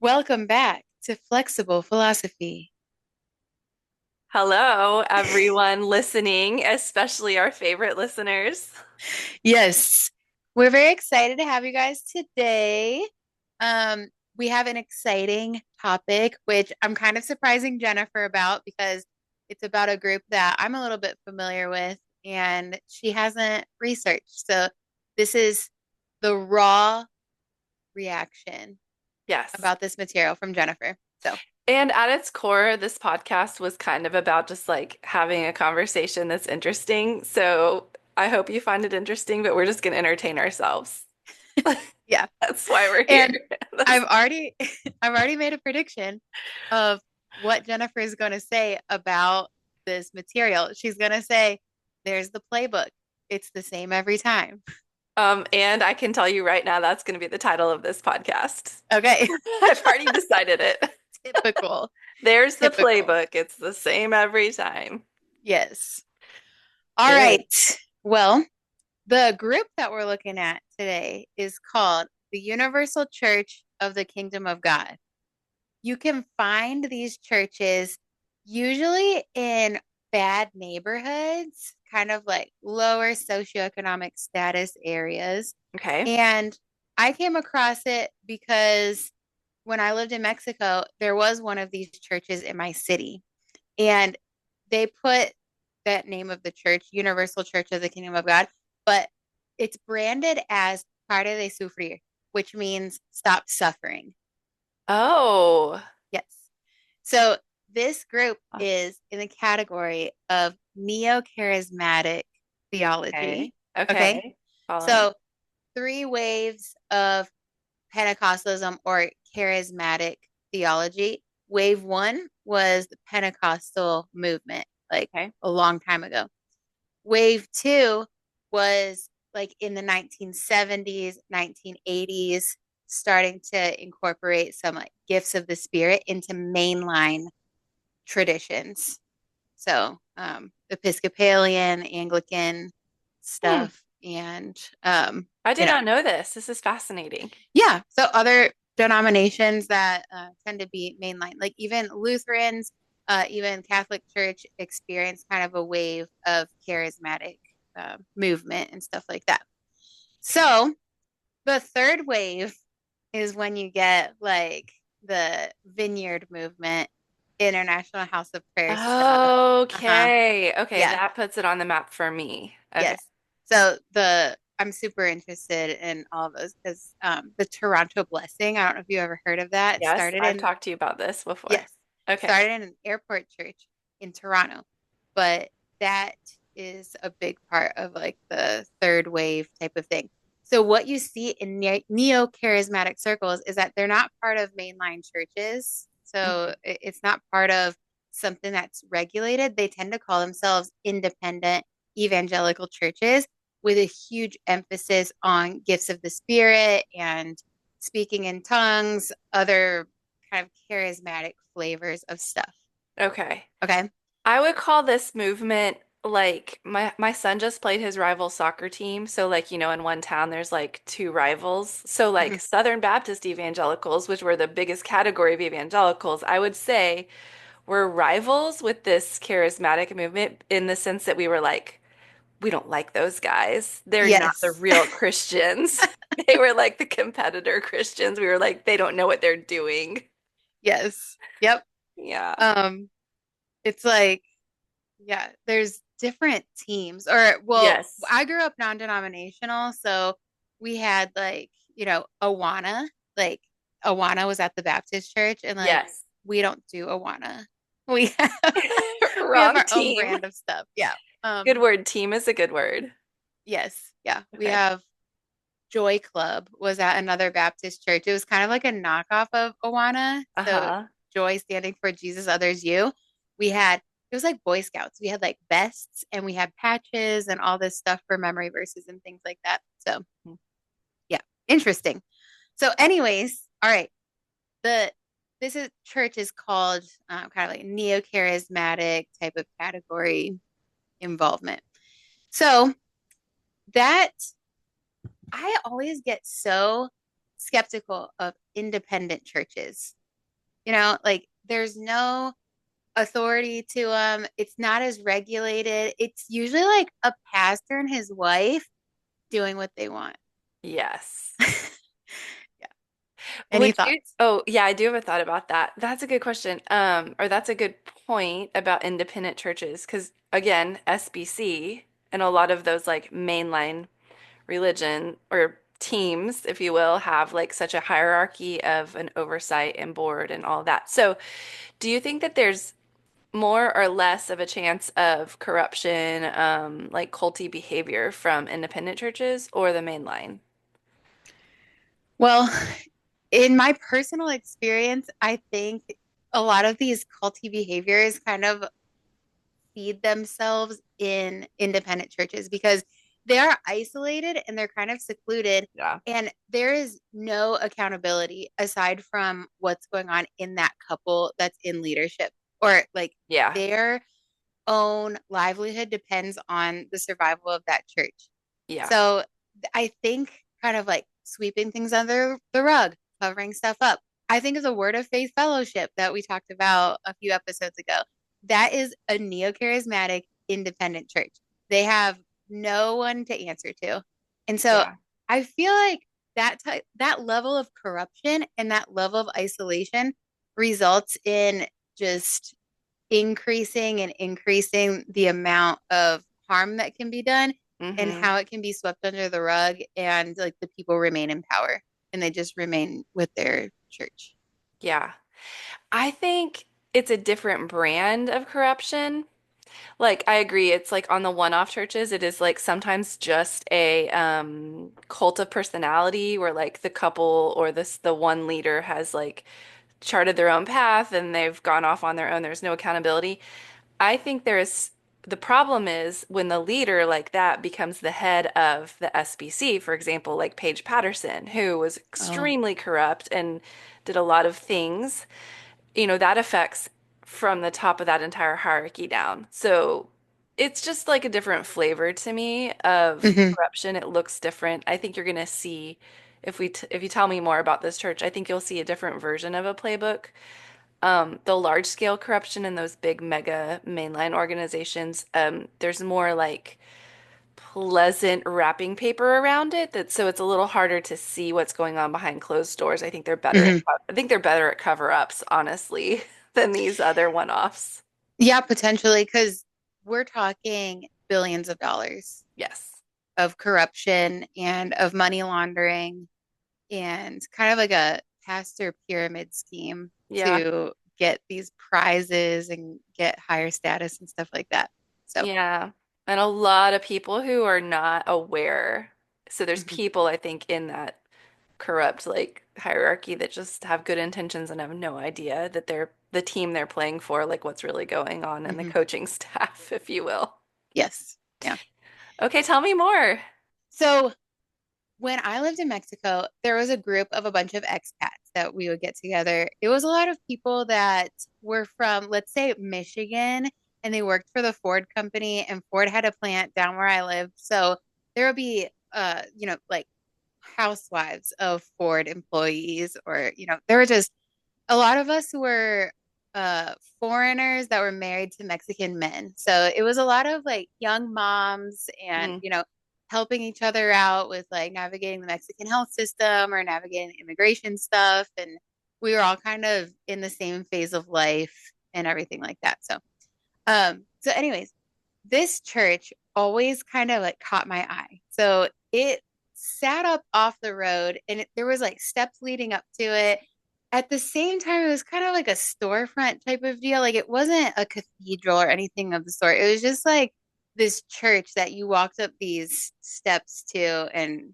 Welcome back to Flexible Philosophy. Hello, everyone listening, especially our favorite listeners. Yes, we're very excited to have you guys today. Um, we have an exciting topic, which I'm kind of surprising Jennifer about because it's about a group that I'm a little bit familiar with and she hasn't researched. So this is the raw reaction Yes. about this material from Jennifer. So, And at its core, this podcast was kind of about just like having a conversation that's interesting. So I hope you find it interesting, but we're just going to entertain ourselves. yeah. That's why we're here. And I've already I've already made a prediction of what Jennifer is going to say about this material. She's going to say, "There's the playbook. It's the same every time." And I can tell you right now, that's going to be the title of this podcast. Okay. I've already decided it. Typical. There's the Typical. playbook. It's the same every time. Yes. All It is. right. Well, the group that we're looking at today is called the Universal Church of the Kingdom of God. You can find these churches usually in bad neighborhoods, kind of like lower socioeconomic status areas. Okay. And I came across it because when I lived in Mexico, there was one of these churches in my city. And they put that name of the church, Universal Church of the Kingdom of God, but it's branded as Pare de Sufrir, which means stop suffering. Oh. Yes. So this group is in the category of neo-charismatic Okay. theology. Okay. Okay. Following. So three waves of Pentecostalism or charismatic theology. Wave one was the Pentecostal movement, like Okay. a long time ago. Wave two was like in the 1970s, 1980s, starting to incorporate some like gifts of the spirit into mainline traditions. So, Episcopalian, Anglican Hmm. stuff, and I you did know, not know this. This is fascinating. yeah. So other denominations that tend to be mainline, like even Lutherans, even Catholic Church, experience kind of a wave of charismatic movement and stuff like that. So the third wave is when you get like the Vineyard movement, International House of Prayer stuff. Uh huh. Okay. Okay, Yeah. that puts it on the map for me. Okay. Yes. So the I'm super interested in all of those because the Toronto Blessing, I don't know if you ever heard of that. It Yes, started I've in, talked to you about this before. yes, Okay. started in an airport church in Toronto. But that is a big part of like the third wave type of thing. So what you see in neo-charismatic circles is that they're not part of mainline churches. Mhm. So it's not part of something that's regulated. They tend to call themselves independent evangelical churches with a huge emphasis on gifts of the spirit and speaking in tongues, other kind of charismatic flavors of stuff. Okay. Okay. I would call this movement like my son just played his rival soccer team. So like, in one town there's like two rivals. So like Mhm. Southern Baptist evangelicals, which were the biggest category of evangelicals, I would say were rivals with this charismatic movement in the sense that we were like, we don't like those guys. They're not the Yes. real Christians. They were like the competitor Christians. We were like, they don't know what they're doing. Yes. Yep. Yeah. Um, it's like, yeah, there's different teams. Or, well, Yes. I grew up non-denominational, so we had like, Awana. Like Awana was at the Baptist church, and like Yes. we don't do Awana. We have we have Wrong our own team. brand of stuff. Yeah. Good word. Team is a good word. Yes. Yeah. We Okay. have Joy Club was at another Baptist church. It was kind of like a knockoff of Awana. So Uh-huh. Joy standing for Jesus, others, you. We had it was like Boy Scouts. We had like vests and we had patches and all this stuff for memory verses and things like that. So yeah, interesting. So, anyways, all right. The this is church is called kind of like neo-charismatic type of category involvement. So that I always get so skeptical of independent churches. Like there's no authority to them. It's not as regulated. It's usually like a pastor and his wife doing what they want. Yes. Yeah. Any Would you? thoughts? Oh, yeah, I do have a thought about that. That's a good question. Or that's a good point about independent churches. Because again, SBC and a lot of those like mainline religion or teams, if you will, have like such a hierarchy of an oversight and board and all that. So, do you think that there's more or less of a chance of corruption, like culty behavior from independent churches or the mainline? Well, in my personal experience, I think a lot of these culty behaviors kind of feed themselves in independent churches because they are isolated and they're kind of secluded, Yeah. and there is no accountability aside from what's going on in that couple that's in leadership, or like Yeah. their own livelihood depends on the survival of that church. Yeah. So I think kind of like sweeping things under the rug, covering stuff up. I think of the Word of Faith Fellowship that we talked about a few episodes ago. That is a neo-charismatic independent church. They have no one to answer to. And so Yeah. I feel like that level of corruption and that level of isolation results in just increasing the amount of harm that can be done and Mm-hmm. how it can be swept under the rug, and like the people remain in power and they just remain with their church. Yeah. I think it's a different brand of corruption. Like, I agree. It's like on the one-off churches, it is like sometimes just a cult of personality where like the couple or the one leader has like charted their own path and they've gone off on their own. There's no accountability. I think the problem is when the leader like that becomes the head of the SBC, for example, like Paige Patterson, who was Oh. extremely corrupt and did a lot of things, that affects from the top of that entire hierarchy down. So it's just like a different flavor to me of Hmm. corruption. It looks different. I think you're going to see if you tell me more about this church, I think you'll see a different version of a playbook. The large scale corruption in those big mega mainline organizations, there's more like pleasant wrapping paper around it that so it's a little harder to see what's going on behind closed doors. Hmm. I think they're better at cover-ups, honestly, than these other one-offs. Yeah, potentially, because we're talking billions of dollars Yes. of corruption and of money laundering and kind of like a pastor pyramid scheme Yeah. to get these prizes and get higher status and stuff like that. So, Yeah. And a lot of people who are not aware. So there's mhm, people I think in that corrupt like hierarchy that just have good intentions and have no idea that they're the team they're playing for, like what's really going on in the mhm, coaching staff, if you will. yes, yeah. Okay, tell me more. So when I lived in Mexico, there was a group of a bunch of expats that we would get together. It was a lot of people that were from, let's say, Michigan, and they worked for the Ford company, and Ford had a plant down where I lived. So there would be, like housewives of Ford employees, or, there were just a lot of us were foreigners that were married to Mexican men. So it was a lot of like young moms and, Mm, helping each other out with like navigating the Mexican health system or navigating immigration stuff. And we were all kind of in the same phase of life and everything like that. So anyways, this church always kind of like caught my eye. So it sat up off the road, and there was like steps leading up to it. At the same time, it was kind of like a storefront type of deal. Like it wasn't a cathedral or anything of the sort. It was just like this church that you walked up these steps to, and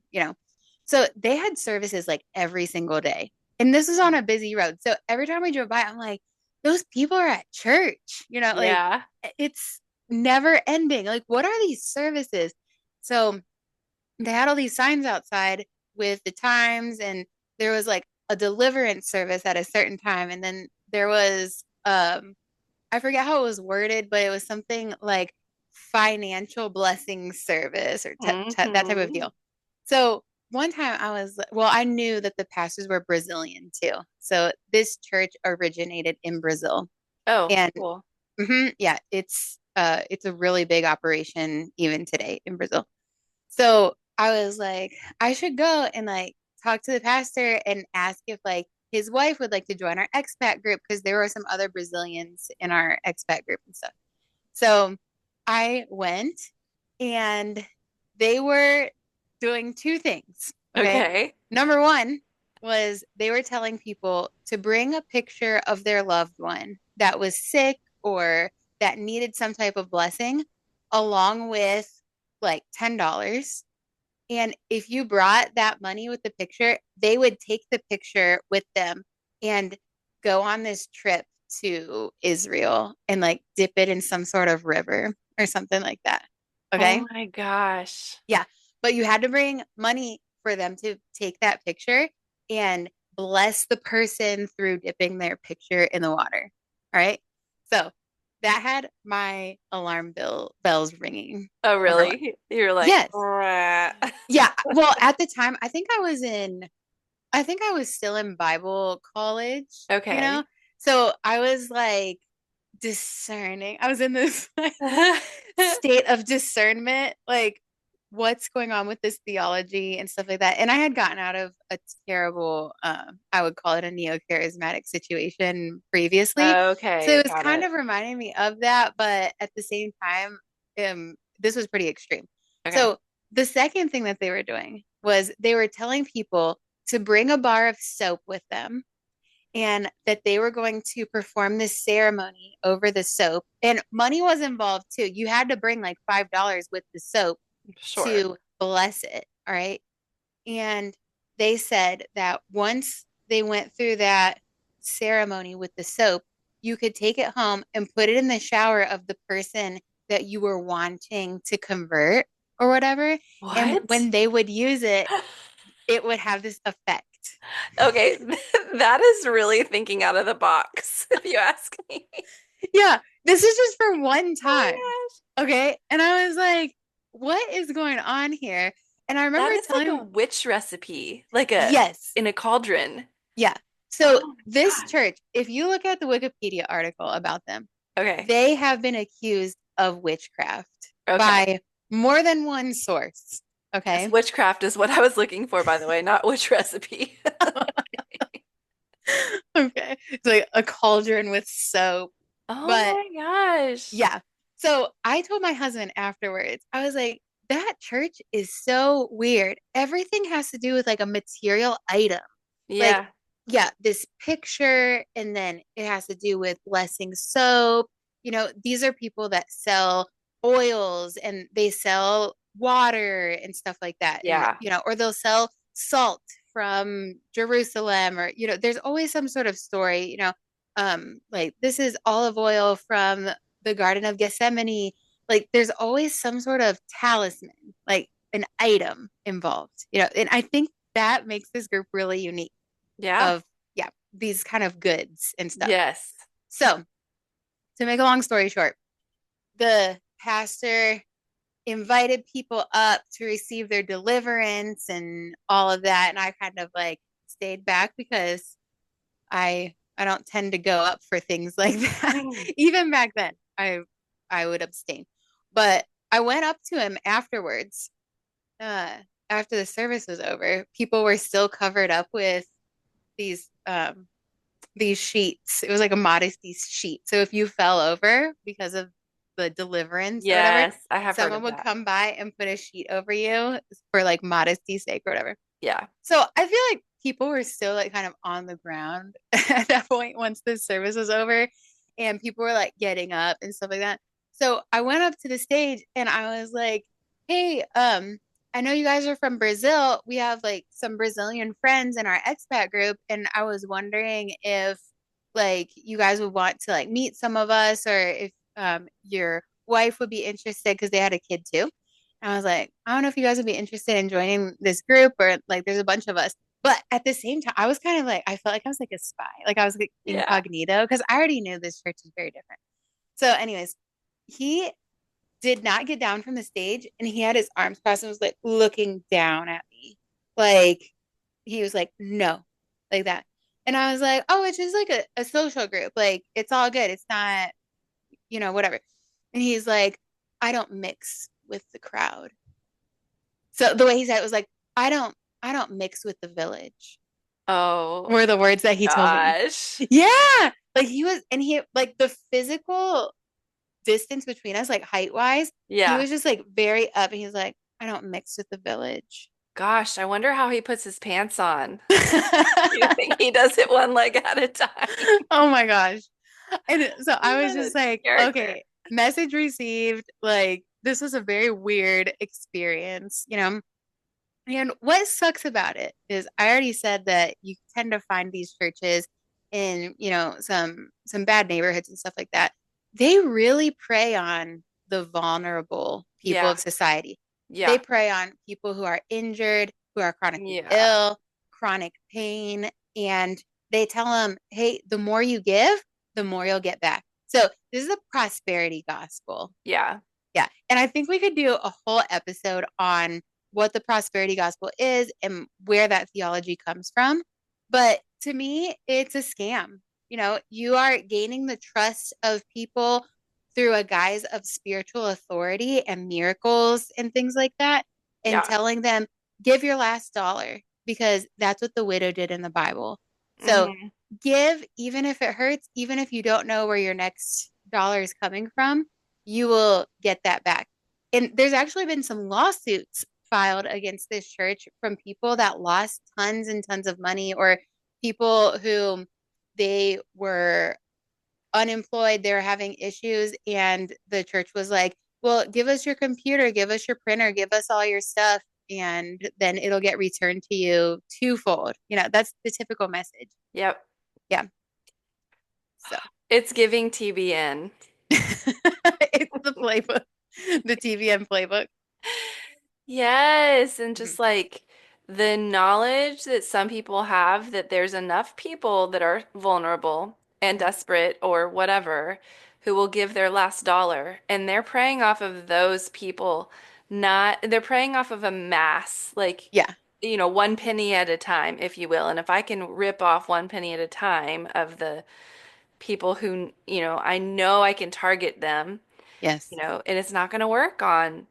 so they had services like every single day. And this was on a busy road. So every time we drove by, I'm like, those people are at church, like yeah. it's never ending. Like, what are these services? So they had all these signs outside with the times, and there was like a deliverance service at a certain time, and then there was I forget how it was worded, but it was something like financial blessing service or that type of Hmm. deal. So one time well, I knew that the pastors were Brazilian too. So this church originated in Brazil. Oh, And cool. yeah, it's a really big operation even today in Brazil. So I was like, I should go and like talk to the pastor and ask if like his wife would like to join our expat group because there were some other Brazilians in our expat group and stuff. So I went and they were doing two things. Okay. Okay. Number one was they were telling people to bring a picture of their loved one that was sick or that needed some type of blessing, along with like $10. And if you brought that money with the picture, they would take the picture with them and go on this trip to Israel and like dip it in some sort of river or something like that. Oh Okay. my gosh. Yeah. But you had to bring money for them to take that picture and bless the person through dipping their picture in the water. All right. So that had my bells ringing. Oh, Number one. really? You're like, Yes. "Rah." Yeah. Well, at the time, I think I was still in Bible college, you know? Okay. So I was like discerning. I was in this like state of discernment, like what's going on with this theology and stuff like that. And I had gotten out of a terrible, I would call it a neo-charismatic situation previously. So Okay, it was got kind it. of reminding me of that, but at the same time, this was pretty extreme. Okay. So the second thing that they were doing was they were telling people to bring a bar of soap with them and that they were going to perform this ceremony over the soap. And money was involved too. You had to bring like $5 with the soap Sure. to bless it. All right. And they said that once they went through that ceremony with the soap, you could take it home and put it in the shower of the person that you were wanting to convert or whatever. And What? when they would use it, it would have this effect. Okay, that is really thinking out of the box, if you ask me. Yeah, this is just for one Oh time. my gosh. Okay. And I was like, what is going on here? And I remember That is like a telling, witch recipe, like a yes, in a cauldron. yeah. So Oh my this gosh. church, if you look at the Wikipedia article about them, Okay. they have been accused of witchcraft Okay. by more than one source. Yes, Okay. witchcraft is what I was looking for, by the way, not witch recipe. Okay. It's like a cauldron with soap. Oh But my gosh. yeah. So I told my husband afterwards, I was like, that church is so weird. Everything has to do with like a material item. Like, Yeah. yeah, this picture, and then it has to do with blessing soap. These are people that sell oils and they sell water and stuff like that. And, Yeah. or they'll sell salt from Jerusalem, or, there's always some sort of story, like this is olive oil from the Garden of Gethsemane. Like there's always some sort of talisman, like an item involved, and I think that makes this group really unique Yeah. of, yeah, these kind of goods and stuff. Yes. So to make a long story short, the pastor invited people up to receive their deliverance and all of that. And I kind of like stayed back because I don't tend to go up for things like that. Mm. Even back then, I would abstain. But I went up to him afterwards. Uh, after the service was over, people were still covered up with these um these sheets. It was like a modesty sheet. So if you fell over because of the deliverance or whatever, Yes, I have heard someone of would that. come by and put a sheet over you for like modesty's sake or whatever. Yeah. So I feel like people were still like kind of on the ground at that point once the service was over and people were like getting up and stuff like that. So I went up to the stage and I was like, "Hey, I know you guys are from Brazil. We have like some Brazilian friends in our expat group and I was wondering if like you guys would want to like meet some of us or if your wife would be interested because they had a kid too." And I was like, I don't know if you guys would be interested in joining this group or like there's a bunch of us. But at the same time, I was kind of like, I felt like I was like a spy. Like I was like Yeah. incognito because I already knew this church is very different. So, anyways, he did not get down from the stage and he had his arms crossed and was like looking down at me. Like he was like, no, like that. And I was like, oh, it's just like a social group. Like it's all good. It's not, whatever. And he's like, I don't mix with the crowd. So the way he said it was like, I don't, I don't mix with the village Oh were the words that he told me. gosh. Yeah. Like he was, and he, like the physical distance between us, like height wise, he Yeah. was just like very up. And he's like, I don't mix with the village. Gosh, I wonder how he puts his pants on. You think he does it one leg at a time? Oh my gosh. And so I was What a just like, character. okay, message received. Like, this was a very weird experience. And what sucks about it is I already said that you tend to find these churches in, some bad neighborhoods and stuff like that. They really prey on the vulnerable people Yeah. of society. They Yeah. prey on people who are injured, who are chronically Yeah. ill, chronic pain, and they tell them, "Hey, the more you give, the more you'll get back." So, this is a prosperity gospel. Yeah. Yeah. And I think we could do a whole episode on what the prosperity gospel is and where that theology comes from. But to me, it's a scam. You are gaining the trust of people through a guise of spiritual authority and miracles and things like that, and Yeah. telling them, give your last dollar, because that's what the widow did in the Bible. So Hmm. give, even if it hurts, even if you don't know where your next dollar is coming from, you will get that back. And there's actually been some lawsuits filed against this church from people that lost tons and tons of money, or people who they were unemployed, they were having issues, and the church was like, well, give us your computer, give us your printer, give us all your stuff, and then it'll get returned to you twofold. That's the typical message. Yep. Yeah. So It's giving TBN. it's the playbook, the TVM playbook. Yes, and Mhm. just like the knowledge that some people have that there's enough people that are vulnerable and Mhm. desperate or whatever who will give their last dollar, and they're preying off of those people, not they're preying off of a mass, like Yeah. one penny at a time, if you will. And if I can rip off one penny at a time of the people who, I know I can target them, Yes. and it's not going to work on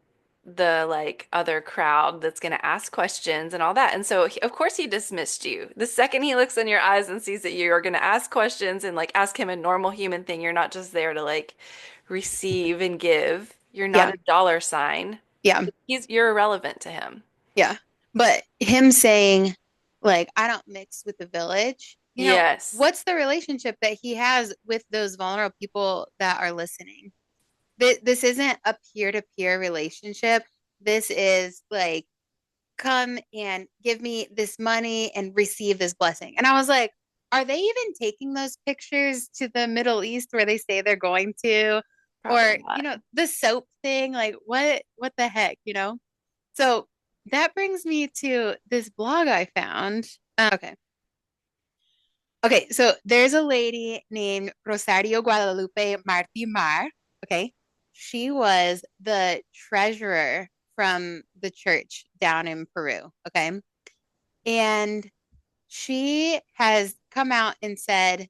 the like other crowd that's going to ask questions and all that. And so, of course, he dismissed you. The second he looks in your eyes and sees that you are going to ask questions and like ask him a normal human thing, you're not just there to like receive and give. You're not Yeah. a dollar sign. Yeah. You're irrelevant to him. Yeah. But him saying, like, I don't mix with the village, Yes. what's the relationship that he has with those vulnerable people that are listening? This isn't a peer-to-peer relationship. This is like, come and give me this money and receive this blessing. And I was like, are they even taking those pictures to the Middle East where they say they're going to? Probably Or, not. the soap thing, like what the heck? So that brings me to this blog I found. Okay. Okay, so there's a lady named Rosario Guadalupe Marti Mar. Okay. She was the treasurer from the church down in Peru. Okay. And she has come out and said,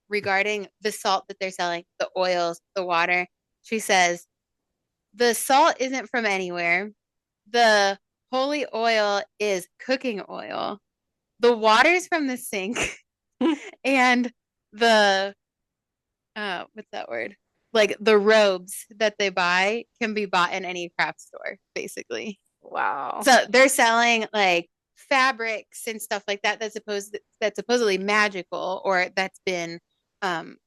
regarding the salt that they're selling, the oils, the water, she says, the salt isn't from anywhere. The holy oil is cooking oil. The water's from the sink. And the what's that word? Like the robes that they buy can be bought in any craft store, basically. Wow. So they're selling like fabrics and stuff like that that's supposedly magical, or that's been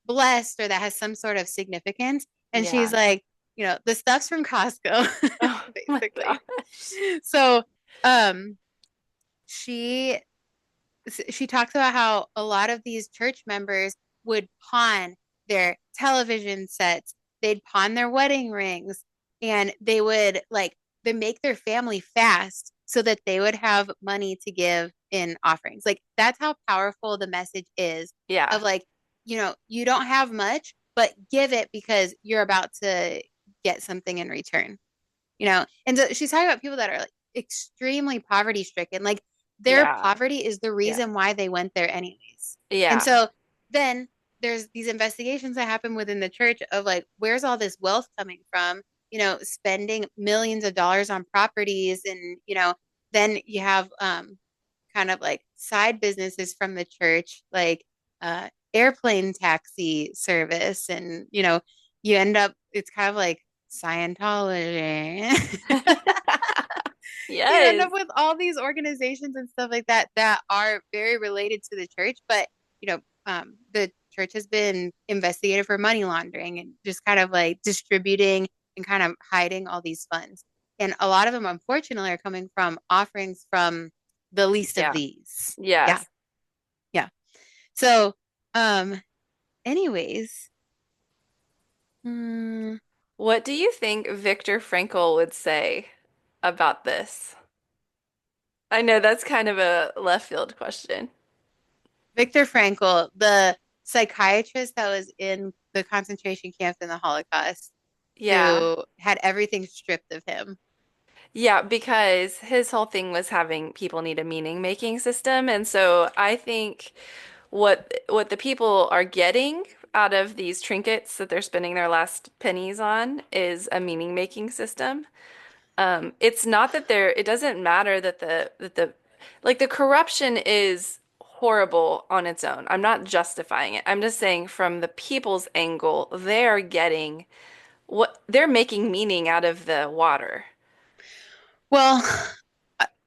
blessed, or that has some sort of significance. And she's Yeah. like, the stuff's from Costco, Oh my basically. gosh. So um she she talks about how a lot of these church members would pawn their television sets, they'd pawn their wedding rings, and they make their family fast so that they would have money to give in offerings. Like that's how powerful the message is Yeah. of like, you don't have much, but give it because you're about to get something in return. And so she's talking about people that are like extremely poverty stricken. Like their Yeah. poverty is the Yeah. reason why they went there anyways. And Yeah. so then there's these investigations that happen within the church of like, where's all this wealth coming from? Spending millions of dollars on properties, and then you have kind of like side businesses from the church, like airplane taxi service, and you end up it's kind of like Scientology. You end Yes. up with all these organizations and stuff like that that are very related to the church, but the church has been investigated for money laundering and just kind of like distributing and kind of hiding all these funds. And a lot of them, unfortunately, are coming from offerings from the least of Yeah. these. Yeah, Yes. yeah. So, um, anyways, hmm, What do you think Viktor Frankl would say about this? I know that's kind of a left field question. Viktor Frankl, the psychiatrist that was in the concentration camps in the Holocaust, Yeah. who had everything stripped of him. Yeah, because his whole thing was having people need a meaning making system. And so I think what the people are getting out of these trinkets that they're spending their last pennies on is a meaning making system. It's not that it doesn't matter that the corruption is horrible on its own. I'm not justifying it. I'm just saying from the people's angle, they're getting what they're making meaning out of the water. Well,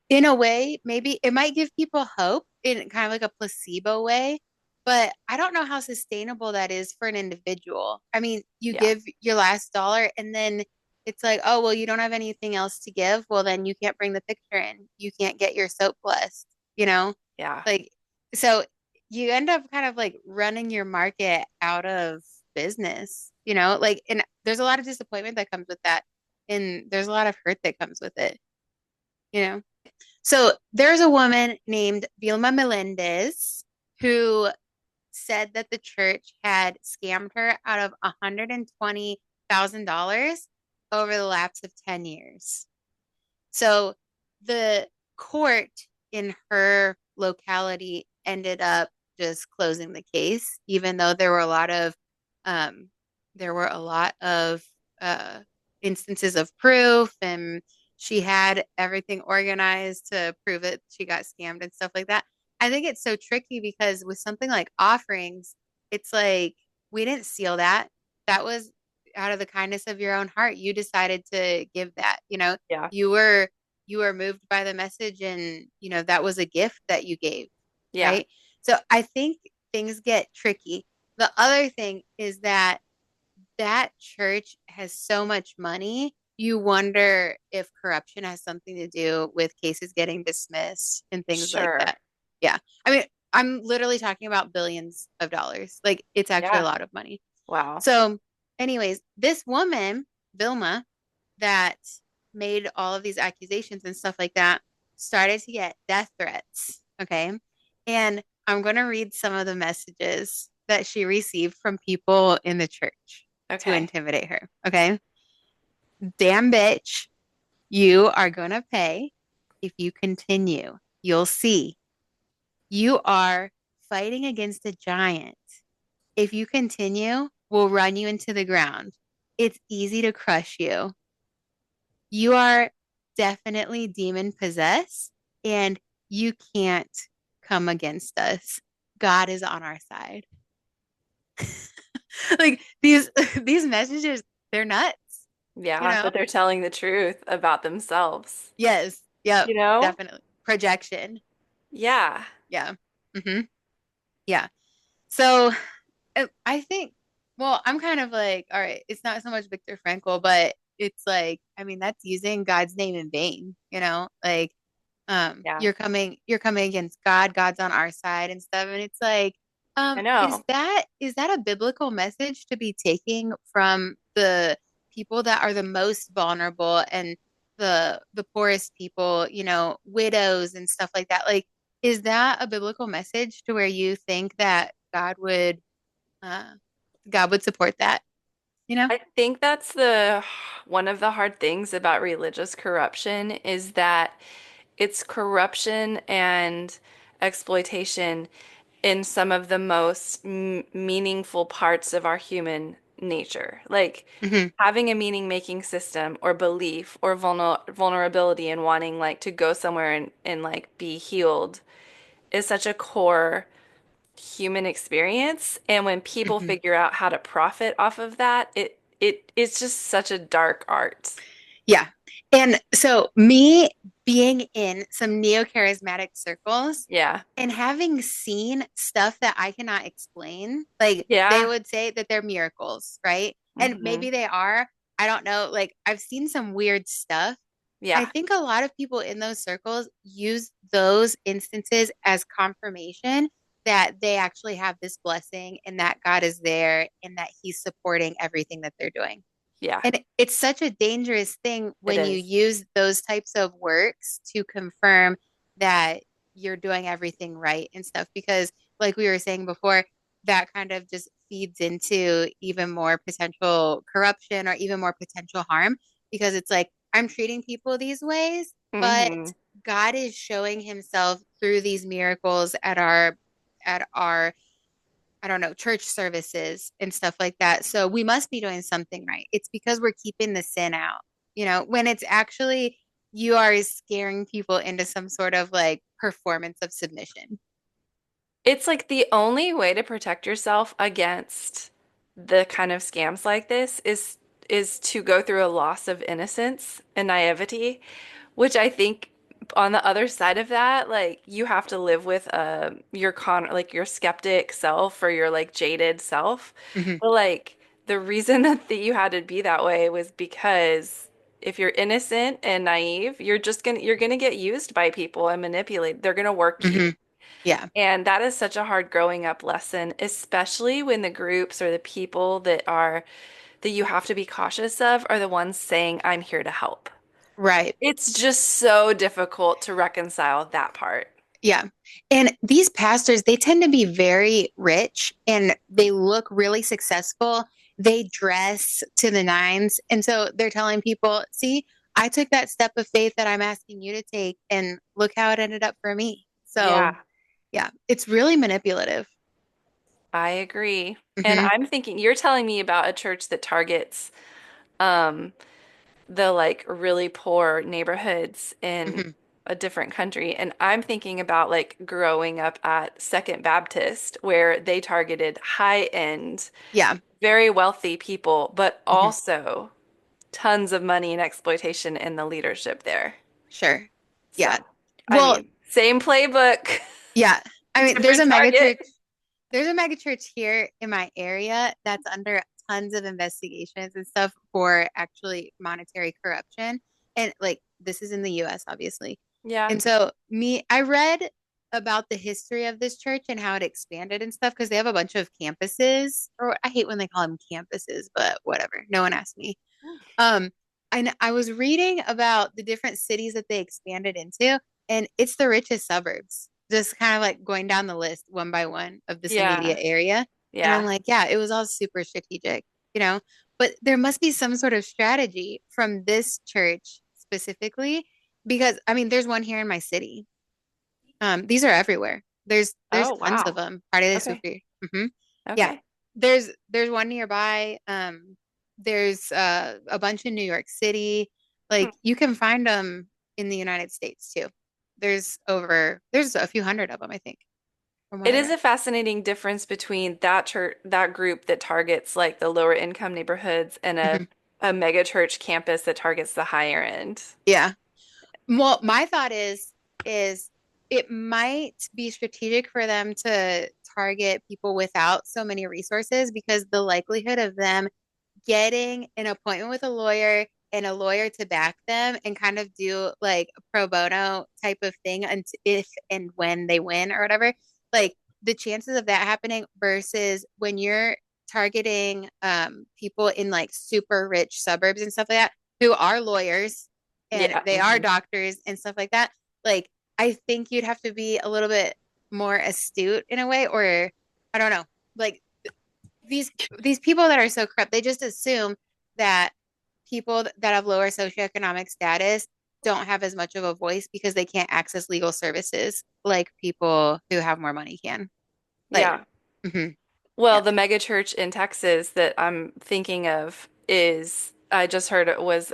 in a way, maybe it might give people hope in kind of like a placebo way, but I don't know how sustainable that is for an individual. I mean, you Yeah. give your last dollar and then it's like, oh, well, you don't have anything else to give. Well, then you can't bring the picture in. You can't get your soap blessed, you know? Yeah. Like, so you end up kind of like running your market out of business, like, and there's a lot of disappointment that comes with that. And there's a lot of hurt that comes with it, you know? So there's a woman named Vilma Melendez who said that the church had scammed her out of $120,000 over the lapse of 10 years. So the court in her locality ended up just closing the case, even though um, there were a lot of uh, instances of proof, and she had everything organized to prove that she got scammed and stuff like that. I think it's so tricky because with something like offerings, it's like we didn't seal that. That was out of the kindness of your own heart. You decided to give that. Yeah. You were you were moved by the message, and that was a gift that you gave, Yeah. right? So I think things get tricky. The other thing is that church has so much money, you wonder if corruption has something to do with cases getting dismissed and things like Sure. that. Yeah, I mean, I'm literally talking about billions of dollars. Like, it's actually a Yeah. lot of money. Wow. So anyways, this woman, Vilma, that made all of these accusations and stuff like that, started to get death threats. Okay. And I'm going to read some of the messages that she received from people in the church to Okay. intimidate her. Okay. Damn bitch, you are going to pay if you continue. You'll see. You are fighting against a giant. If you continue, we'll run you into the ground. It's easy to crush you. You are definitely demon possessed, and you can't come against us. God is on our side. Like, these messages, they're nuts, you Yeah, know? but they're telling the truth about themselves. Yes. Yep. You know? Definitely. Projection. Yeah. Yeah. Hmm. Yeah. So I think, well, I'm kind of like, all right, it's not so much Viktor Frankl, but it's like, I mean, that's using God's name in vain, like, Yeah. you're coming against God, God's on our side and stuff. And it's like, I is know. that a biblical message to be taking from the people that are the most vulnerable and the poorest people, widows and stuff like that? Like, is that a biblical message to where you think that uh, God would support that, you know? I think that's the one of the hard things about religious corruption is that it's corruption and exploitation in some of the most meaningful parts of our human nature. Like Hmm. having a meaning-making system or belief or vulnerability and wanting like to go somewhere and like be healed is such a core human experience. And when people Hmm. figure out how to profit off of that, it's just such a dark art. Yeah. And so, me being in some neo-charismatic circles Yeah. and having seen stuff that I cannot explain, like they Yeah. would say that they're miracles, right? And Hmm. maybe they are. I don't know. Like, I've seen some weird stuff. I Yeah. think a lot of people in those circles use those instances as confirmation that they actually have this blessing and that God is there and that He's supporting everything that they're doing. Yeah. And it's such a dangerous thing It when you is. use those types of works to confirm that you're doing everything right and stuff. Because, like we were saying before, that kind of just feeds into even more potential corruption or even more potential harm. Because it's like, I'm treating people these ways, but Hmm. God is showing himself through these miracles at our I don't know, church services and stuff like that. So we must be doing something right. It's because we're keeping the sin out, when it's actually you are scaring people into some sort of like performance of submission. It's like the only way to protect yourself against the kind of scams like this is to go through a loss of innocence and naivety, which I think on the other side of that, like you have to live with your like your skeptic self or your like jaded self. Hmm. But like the reason that you had to be that way was because if you're innocent and naive, you're gonna get used by people and manipulated. They're gonna work you. Hmm. Yeah. And that is such a hard growing up lesson, especially when the groups or the people that you have to be cautious of are the ones saying, I'm here to help. Right. It's just so difficult to reconcile that part. Yeah. And these pastors, they tend to be very rich and they look really successful. They dress to the nines. And so they're telling people, see, I took that step of faith that I'm asking you to take, and look how it ended up for me. So, Yeah, yeah, it's really manipulative. I agree. And Hmm. I'm thinking, you're telling me about a church that targets um, the like really poor neighborhoods in Hmm. a different country. And I'm thinking about like growing up at Second Baptist, where they targeted high-end, Yeah. very wealthy people, but Hmm. also tons of money and exploitation in the leadership there. Sure. Yeah. So, I Well, mean, same playbook, yeah. I mean, there's different a mega target. church. There's a mega church here in my area that's under tons of investigations and stuff for actually monetary corruption. And like this is in the US, obviously. Yeah. And so I read about the history of this church and how it expanded and stuff because they have a bunch of campuses, or I hate when they call them campuses, but whatever. No one asked me. Um, and I was reading about the different cities that they expanded into, and it's the richest suburbs, just kind of like going down the list one by one of this immediate Yeah. area. And I'm Yeah. like, yeah, it was all super strategic, you know, but there must be some sort of strategy from this church specifically, because I mean, there's one here in my city. These are everywhere. There's Oh, tons of wow. them. Party de Okay. Sufrir. Hmm. Yeah. Okay. There's one nearby. There's a bunch in New York City. Hmm. Like you can find them in the United States too. There's a few hundred of them, I think, from what It I is read. a fascinating difference between that church, that group that targets like the lower income neighborhoods and Hmm. a mega church campus that targets the higher end. Yeah. Well, my thought is it might be strategic for them to target people without so many resources, because the likelihood of them getting an appointment with a lawyer and a lawyer to back them and kind of do like a pro bono type of thing if and when they win or whatever, like the chances of that happening versus when you're targeting people in like super rich suburbs and stuff like that who are lawyers and Yeah. they are Hmm. doctors and stuff like that. Like, I think you'd have to be a little bit more astute in a way, or I don't know, like these these people that are so corrupt, they just assume that people that have lower socioeconomic status don't have as much of a voice because they can't access legal services like people who have more money can. Like, Yeah. mhm, Well, yeah. the mega church in Texas that I'm thinking of is I just heard it was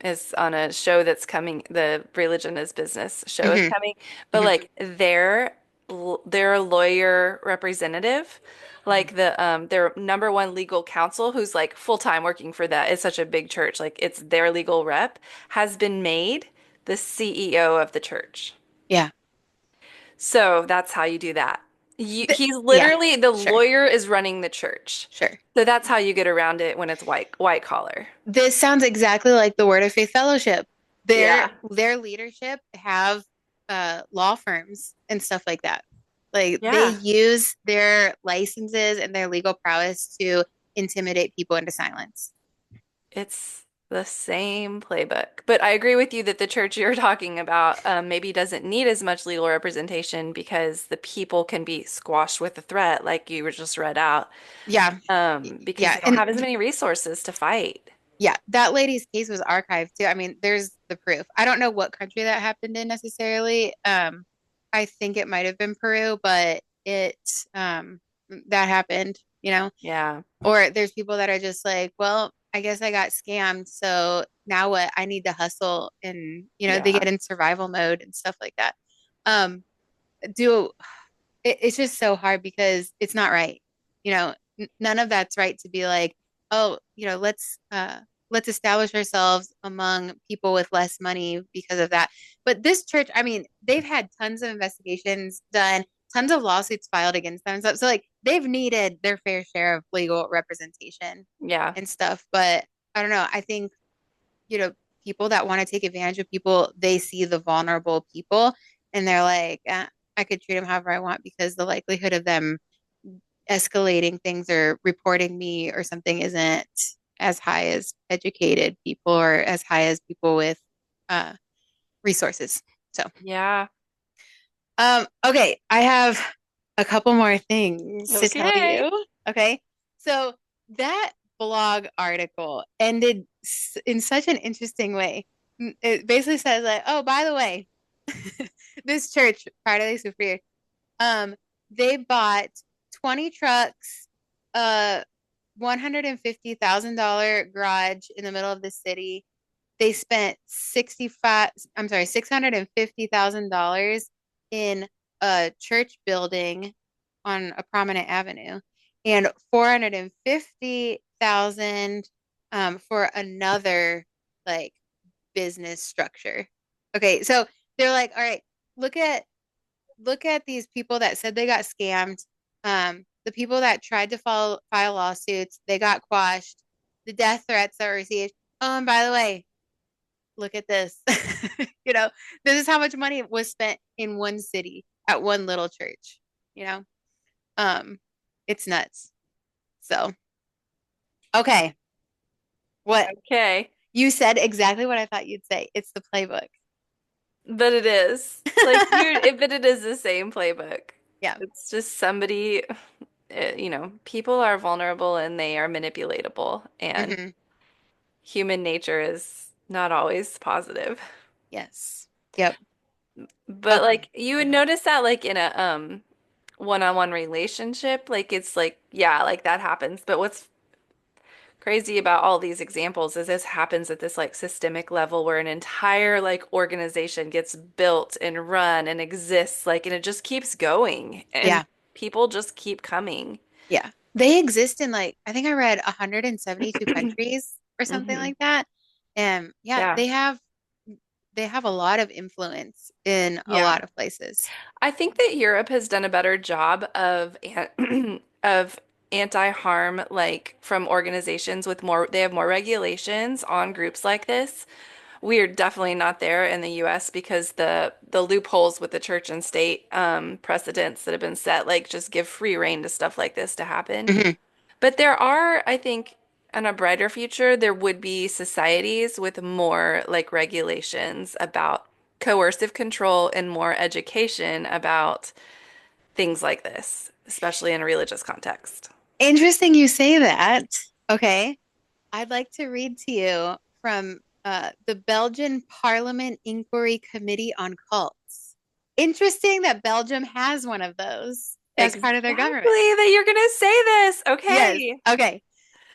is on a show that's coming, the Religion is Business show is Hmm. coming, but Hmm. like their lawyer representative, Hmm. like their number one legal counsel who's like full-time working for that. It's such a big church, like it's their legal rep has been made the CEO of the church. Yeah. So that's how you do that. He's Yeah. literally the Sure. lawyer is running the church. Sure. So that's how you get around it when it's white collar. This sounds exactly like the Word of Faith Fellowship. Their Yeah. their leadership have law firms and stuff like that. Like they Yeah. use their licenses and their legal prowess to intimidate people into silence. It's the same playbook. But I agree with you that the church you're talking about maybe doesn't need as much legal representation because the people can be squashed with the threat, like you were just read out, Yeah. because Yeah. they don't And have as many resources to fight. yeah, that lady's case was archived too. I mean, there's the proof. I don't know what country that happened in necessarily. I think it might have been Peru, but it that happened, you know. Yeah. Or there's people that are just like, well, I guess I got scammed, so now what? I need to hustle, and they Yeah. get in survival mode and stuff like that. Um, do it's just so hard because it's not right. None of that's right to be like, oh, let's establish ourselves among people with less money because of that. But this church, I mean, they've had tons of investigations done, tons of lawsuits filed against them. So like they've needed their fair share of legal representation Yeah. and stuff. But I don't know. I think, you know, people that want to take advantage of people, they see the vulnerable people and they're like, I could treat them however I want because the likelihood of them escalating things or reporting me or something isn't as high as educated people or as high as people with uh, resources. So, Yeah. okay, I have a couple more things to tell Okay. you. Okay, so that blog article ended in such an interesting way. It basically says like, oh, by the way, this church, Friday Superior, um, they bought 20 trucks, a $150,000 garage in the middle of the city. They spent 65, I'm sorry, $650,000 in a church building on a prominent avenue and 450,000 for another like business structure. Okay, so they're like, all right, look at these people that said they got scammed. The people that tried to file lawsuits, they got quashed. The death threats that were received. Oh, and by the way, look at this. you know, this is how much money was spent in one city at one little church. You know, um, it's nuts. So, okay, what Okay. you said exactly what I thought you'd say. It's the playbook. But it is. Like but it is the same playbook. Yeah. It's just somebody, people are vulnerable and they are manipulatable, and Hmm. human nature is not always positive. Yes. Yep. But like Okay. you Go would ahead. notice that like in a one-on-one relationship, like it's like, yeah, like that happens. But what's crazy about all these examples is this happens at this like systemic level where an entire like organization gets built and run and exists like and it just keeps going and Yeah. people just keep coming. Yeah. They exist in like, I think I read 172 countries or something Hmm. like that. And yeah, Yeah. they have a lot of influence in a Yeah. lot of places. I think that Europe has done a better job of of anti-harm like from organizations with more they have more regulations on groups like this. We're definitely not there in the US because the loopholes with the church and state precedents that have been set like just give free rein to stuff like this to happen. Hmm. But there are, I think, in a brighter future, there would be societies with more like regulations about coercive control and more education about things like this, especially in a religious context. Interesting you say that. Okay. I'd like to read to you from the Belgian Parliament Inquiry Committee on Cults. Interesting that Belgium has one of those as Exactly part of their government. that you're gonna say this. Yes. Okay. Okay.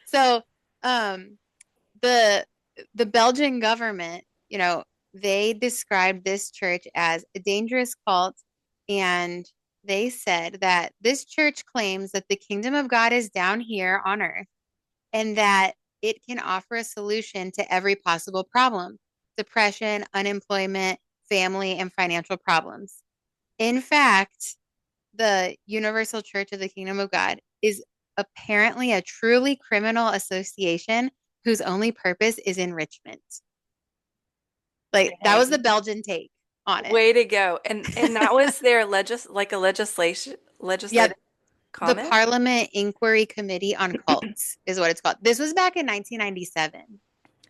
So, um, the the Belgian government, they described this church as a dangerous cult, and they said that this church claims that the kingdom of God is down here on earth and that it can offer a solution to every possible problem: depression, unemployment, family, and financial problems. In fact, the Universal Church of the Kingdom of God is apparently a truly criminal association whose only purpose is enrichment. Like that was the Dang. Belgian take on it. Way to go. And that was their like a Yeah, legislative the comment. Parliament Inquiry Committee on Cults is what it's called. This was back in 1997.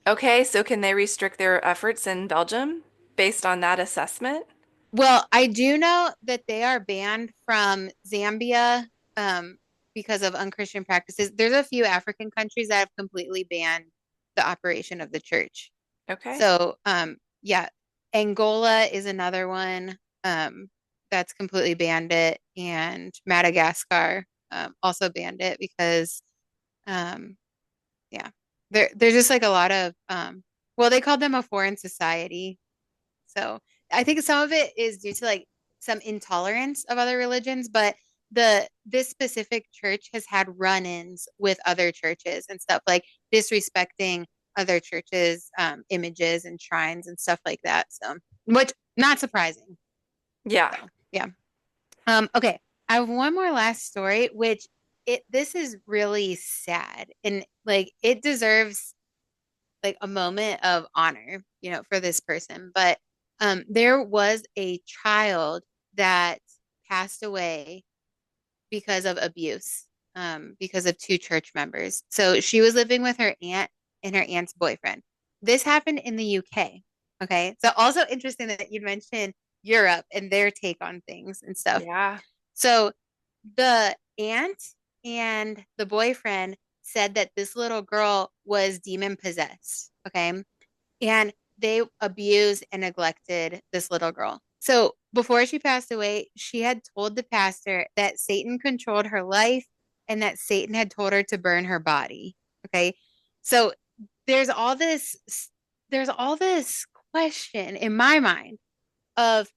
Okay, so can they restrict their efforts in Belgium based on that assessment? Well, I do know that they are banned from Zambia um, because of unchristian practices. There's a few African countries that have completely banned the operation of the church. Okay. So, yeah, Angola is another one that's completely banned it, and Madagascar also banned it because, um, yeah, there's just like a lot of, well, they called them a foreign society. So I think some of it is due to like some intolerance of other religions, but this specific church has had run-ins with other churches and stuff, like disrespecting other churches' images and shrines and stuff like that. So, which not surprising. Yeah. So, yeah. Okay. I have one more last story, which this is really sad and like it deserves like a moment of honor, for this person. But there was a child that passed away because of abuse, because of two church members. So she was living with her aunt and her aunt's boyfriend. This happened in the UK. Okay. So also interesting that you mentioned Europe and their take on things and stuff. Yeah. So the aunt and the boyfriend said that this little girl was demon possessed. Okay. And they abused and neglected this little girl. So before she passed away, she had told the pastor that Satan controlled her life and that Satan had told her to burn her body. Okay. So there's all this, there's all this question in my mind of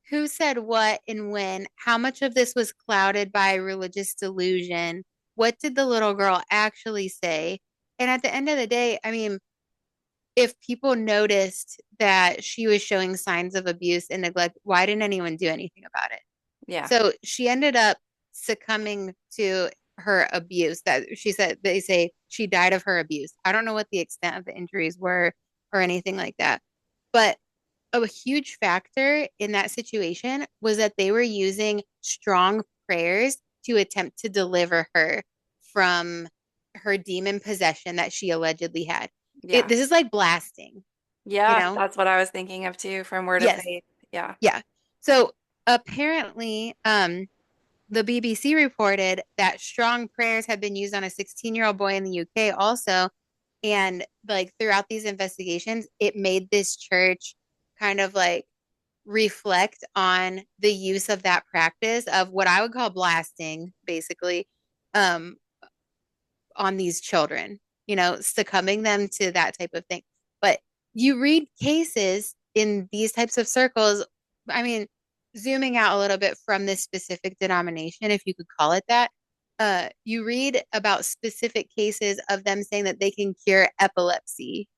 who said what and when, how much of this was clouded by religious delusion, what did the little girl actually say? And at the end of the day, I mean, if people noticed that she was showing signs of abuse and neglect, why didn't anyone do anything about it? Yeah. So she ended up succumbing to her abuse. That she said, they say she died of her abuse. I don't know what the extent of the injuries were or anything like that. But a huge factor in that situation was that they were using strong prayers to attempt to deliver her from her demon possession that she allegedly had. Yeah. This is like blasting, you Yeah, know? that's what I was thinking of too from Word of Yes. Faith. Yeah. Yeah. So apparently, the BBC reported that strong prayers had been used on a 16-year-old boy in the UK also. And like throughout these investigations, it made this church kind of like reflect on the use of that practice of what I would call blasting, basically, um, on these children, succumbing them to that type of thing. But you read cases in these types of circles, I mean, zooming out a little bit from this specific denomination, if you could call it that, you read about specific cases of them saying that they can cure epilepsy,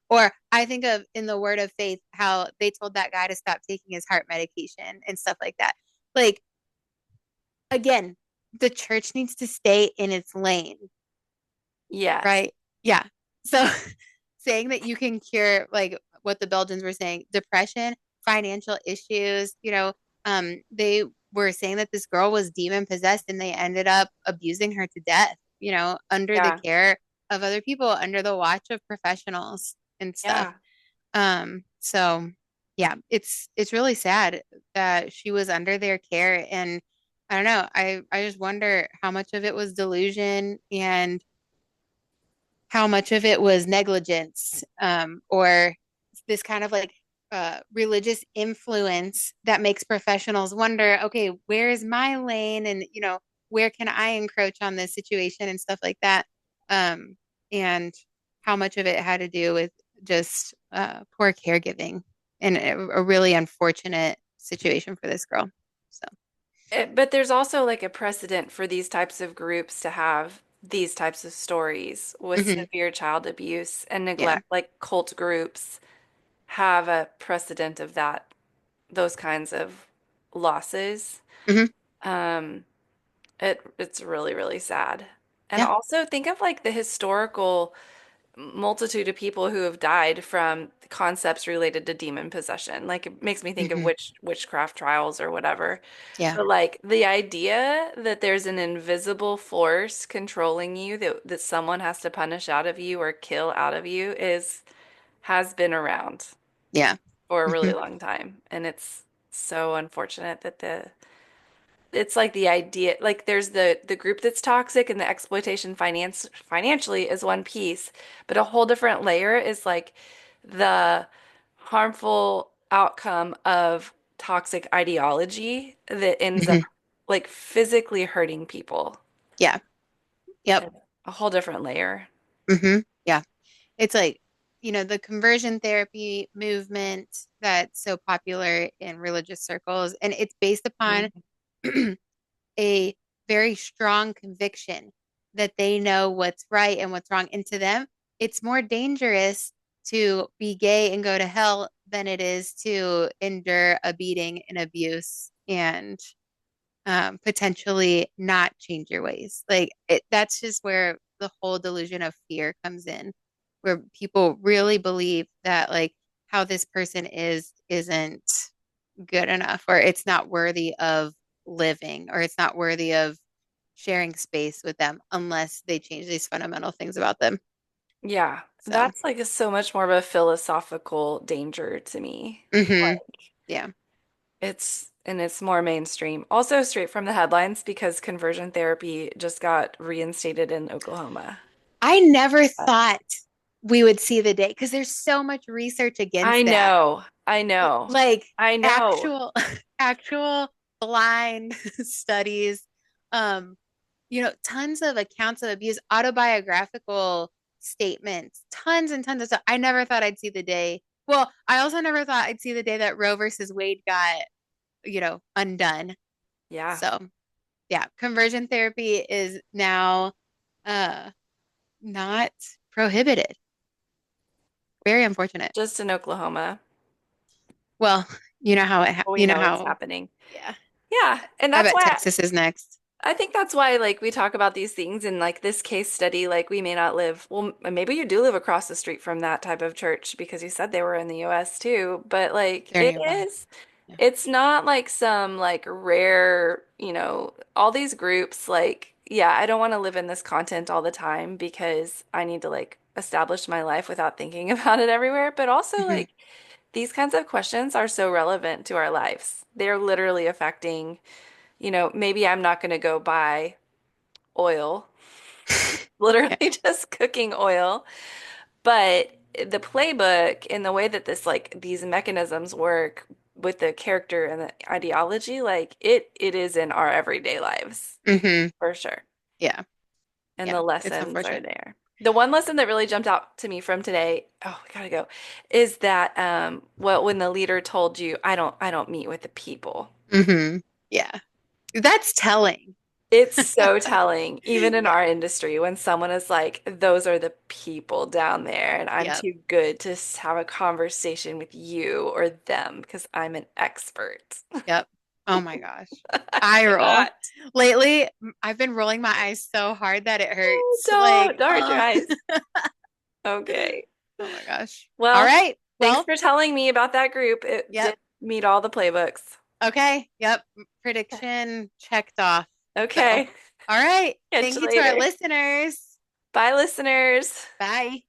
or I think of in the Word of Faith how they told that guy to stop taking his heart medication and stuff like that. Like, again, the church needs to stay in its lane, Yes. right? Yeah. So saying that you can cure like what the Belgians were saying, depression, financial issues, they were saying that this girl was demon possessed and they ended up abusing her to death, under the Yeah. care of other people, under the watch of professionals and stuff. Yeah. So yeah, it's really sad that she was under their care, and I don't know, I just wonder how much of it was delusion and how much of it was negligence, or this kind of like religious influence that makes professionals wonder, okay, where is my lane? And, where can I encroach on this situation and stuff like that? Um, and how much of it had to do with just poor caregiving and a really unfortunate situation for this girl. So, But there's also like a precedent for these types of groups to have these types of stories with mhm, severe child abuse and yeah. neglect, like cult groups have a precedent of that, those kinds of losses. Hmm. Um, it's really, really sad. And Yeah. also think of like the historical multitude of people who have died from concepts related to demon possession. Like it makes me think of Hmm. witchcraft trials or whatever. Yeah. But like the idea that there's an invisible force controlling you that someone has to punish out of you or kill out of you is has been around Yeah. for a Hmm. really long time. And it's so unfortunate that the it's like the idea like there's the group that's toxic and the exploitation financially is one piece, but a whole different layer is like the harmful outcome of toxic ideology that ends up Hmm. like physically hurting people. Yeah. Yep. A whole different layer. Hmm. Yeah. It's like, the conversion therapy movement that's so popular in religious circles, and it's based upon Mhm. a very strong conviction that they know what's right and what's wrong. And to them, it's more dangerous to be gay and go to hell than it is to endure a beating and abuse and potentially not change your ways. Like that's just where the whole delusion of fear comes in, where people really believe that like how this person isn't good enough, or it's not worthy of living, or it's not worthy of sharing space with them unless they change these fundamental things about them. Yeah, So, that's like so much more of a philosophical danger to me. hmm, yeah. It's more mainstream. Also straight from the headlines because conversion therapy just got reinstated in Oklahoma. I never thought we would see the day because there's so much research I against that. know. I know. Like I know. actual actual blind studies, um tons of accounts of abuse, autobiographical statements, tons and tons of stuff. I never thought I'd see the day. Well, I also never thought I'd see the day that Roe versus Wade got, undone. Yeah. So yeah, conversion therapy is now uh not prohibited. Very unfortunate. Just in Oklahoma. Well, But we you know know it's how, happening. yeah. Yeah. And I that's bet why Texas is next. I think that's why like we talk about these things in like this case study, like we may not live, well, maybe you do live across the street from that type of church because you said they were in the US too, but like They're nearby. Yeah. it's not like some like rare, all these groups like, yeah, I don't want to live in this content all the time because I need to like establish my life without thinking about it everywhere, but also Hmm. like these kinds of questions are so relevant to our lives. They're literally affecting maybe I'm not going to go buy oil, Yeah. literally just cooking oil. But the playbook and the way that this like these mechanisms work with the character and the ideology, like it is in our everyday lives Hmm. for sure. Yeah. And Yeah. the It's lessons are unfortunate. there. The one lesson that really jumped out to me from today, oh, we gotta go, is that well, when the leader told you, I don't meet with the people. Hmm. Yeah. That's telling. It's so telling, even in Yeah. our industry, when someone is like, those are the people down there, and I'm Yep. too good to have a conversation with you or them because I'm an expert. Yep. Oh my gosh. I Eye roll. cannot. Lately, I've been rolling my eyes so hard that it Oh, hurts. Like, don't hurt your oh, eyes. Okay. oh my gosh. All Well, right. thanks Well, for telling me about that group. It yep. did meet all the playbooks. Okay. Yep. Prediction checked off. So, all Okay. right. Catch Thank you you to our later. listeners. Bye, listeners. Bye.